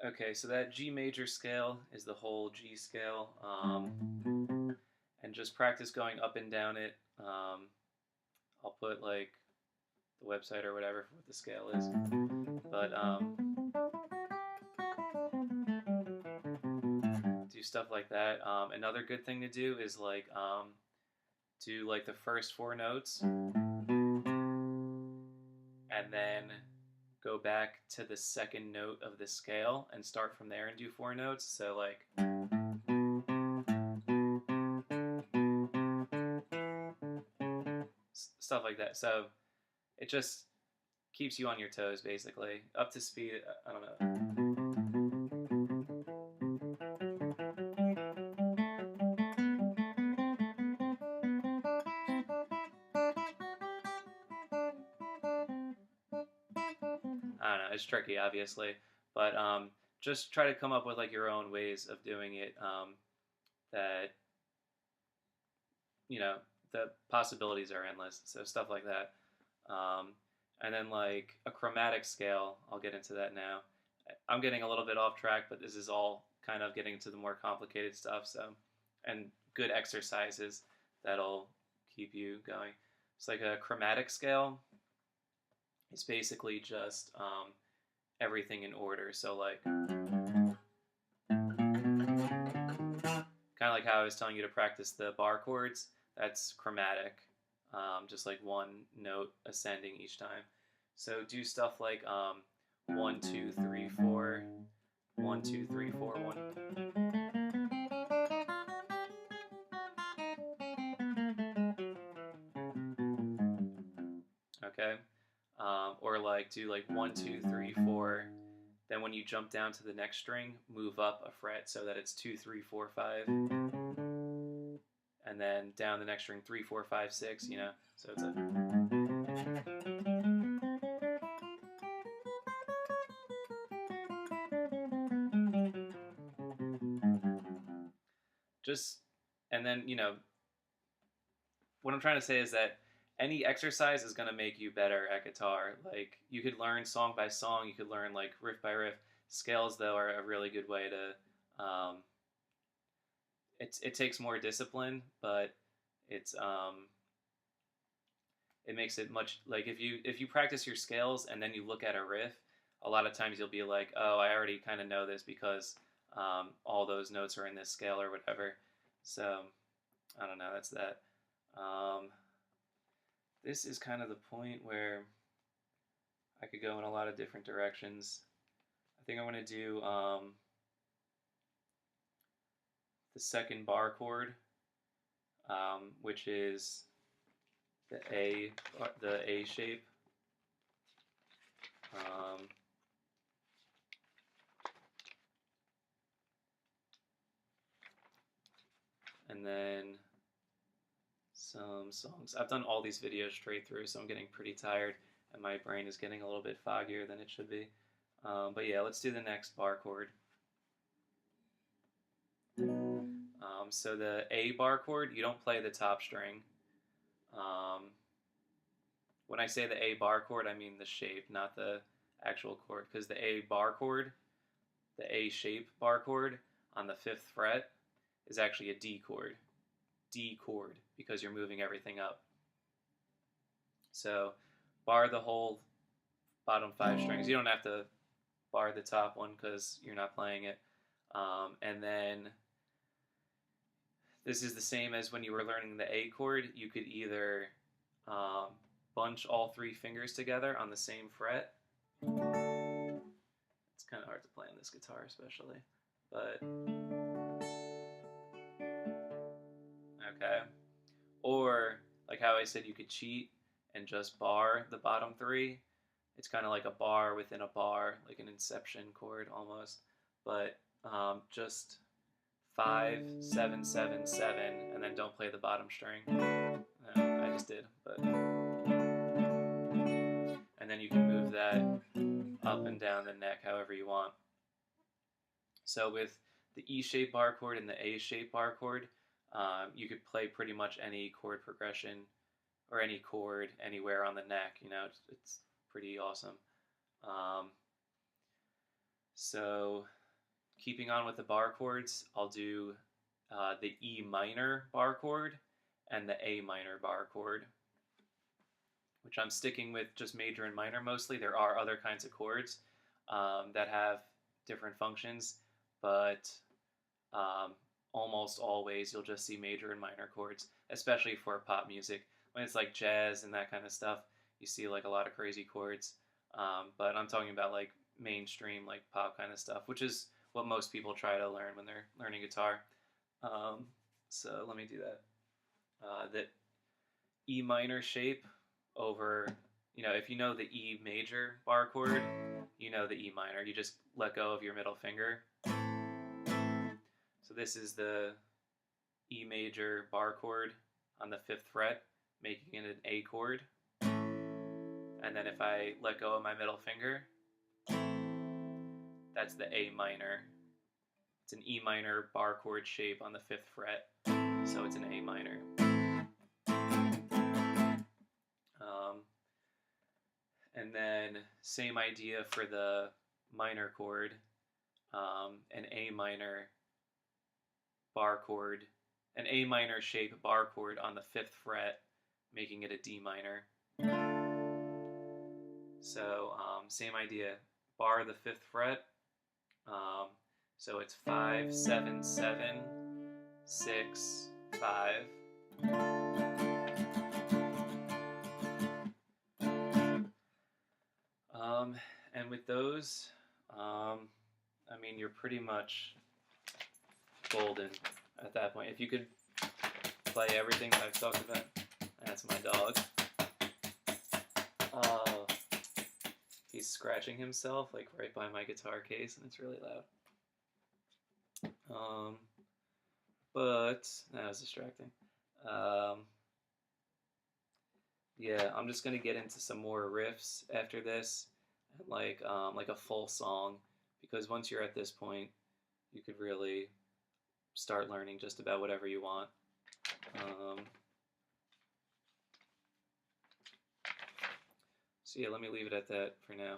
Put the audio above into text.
Okay, so that G major scale is the whole G scale, and just practice going up and down it. I'll put like the website or whatever for what the scale is, but do stuff like that. Another good thing to do is like do like the first four notes and then go back to the second note of the scale and start from there and do four notes. So like stuff like that. So it just keeps you on your toes, basically, up to speed. I don't know. I don't know. It's tricky, obviously, but just try to come up with like your own ways of doing it. That you know, the possibilities are endless. So stuff like that. And then like a chromatic scale, I'll get into that now. I'm getting a little bit off track, but this is all kind of getting into the more complicated stuff. So, and good exercises that'll keep you going. It's like a chromatic scale. It's basically just everything in order. So like kind of like how I was telling you to practice the bar chords. That's chromatic, just like one note ascending each time. So do stuff like 1, 2, 3, 4, 1, 2, 3, 4, 1. Okay, or like do like 1, 2, 3, 4. Then when you jump down to the next string, move up a fret so that it's 2, 3, 4, 5. And then down the next string 3, 4, 5, 6, you know. So it's a just, and then you know what I'm trying to say is that any exercise is going to make you better at guitar. Like you could learn song by song, you could learn like riff by riff. Scales though are a really good way to it takes more discipline, but it's it makes it much like if you practice your scales and then you look at a riff, a lot of times you'll be like, oh, I already kind of know this because all those notes are in this scale or whatever. So I don't know. That's that. Um, this is kind of the point where I could go in a lot of different directions. I think I'm going to do the second bar chord, which is the A shape. And then some songs. I've done all these videos straight through, so I'm getting pretty tired, and my brain is getting a little bit foggier than it should be. But yeah, let's do the next bar chord. So the A bar chord, you don't play the top string. When I say the A bar chord, I mean the shape, not the actual chord, because the A bar chord, the A shape bar chord on the 5th fret is actually a D chord. D chord, because you're moving everything up. So bar the whole bottom 5 strings. You don't have to bar the top one because you're not playing it. And then this is the same as when you were learning the A chord. You could either bunch all 3 fingers together on the same fret. It's kind of hard to play on this guitar especially, but okay. Or like how I said you could cheat and just bar the bottom 3. It's kind of like a bar within a bar, like an Inception chord almost, but just 5, 7, 7, 7, and then don't play the bottom string. I just did, but and then you can move that up and down the neck however you want. So with the E shape bar chord and the A shape bar chord, you could play pretty much any chord progression or any chord anywhere on the neck. You know, it's pretty awesome. So keeping on with the bar chords, I'll do the E minor bar chord and the A minor bar chord, which I'm sticking with just major and minor mostly. There are other kinds of chords that have different functions, but um, almost always you'll just see major and minor chords, especially for pop music. When it's like jazz and that kind of stuff, you see like a lot of crazy chords. But I'm talking about like mainstream, like pop kind of stuff, which is what most people try to learn when they're learning guitar. So let me do that. The E minor shape over, if you know the E major bar chord, you know the E minor. You just let go of your middle finger. So this is the E major bar chord on the 5th fret, making it an A chord. And then if I let go of my middle finger, that's the A minor. It's an E minor bar chord shape on the 5th fret, so it's an A minor. And then same idea for the minor chord, an A minor bar chord, an A minor shape bar chord on the 5th fret, making it a D minor. So same idea, bar the 5th fret. So it's 5, 7, 7, 6, 5. And with those, I mean, you're pretty much golden at that point. If you could play everything that I've talked about, that's my dog. He's scratching himself like right by my guitar case, and it's really loud. But that was distracting. Yeah, I'm just gonna get into some more riffs after this, and like a full song, because once you're at this point, you could really start learning just about whatever you want. So yeah, let me leave it at that for now.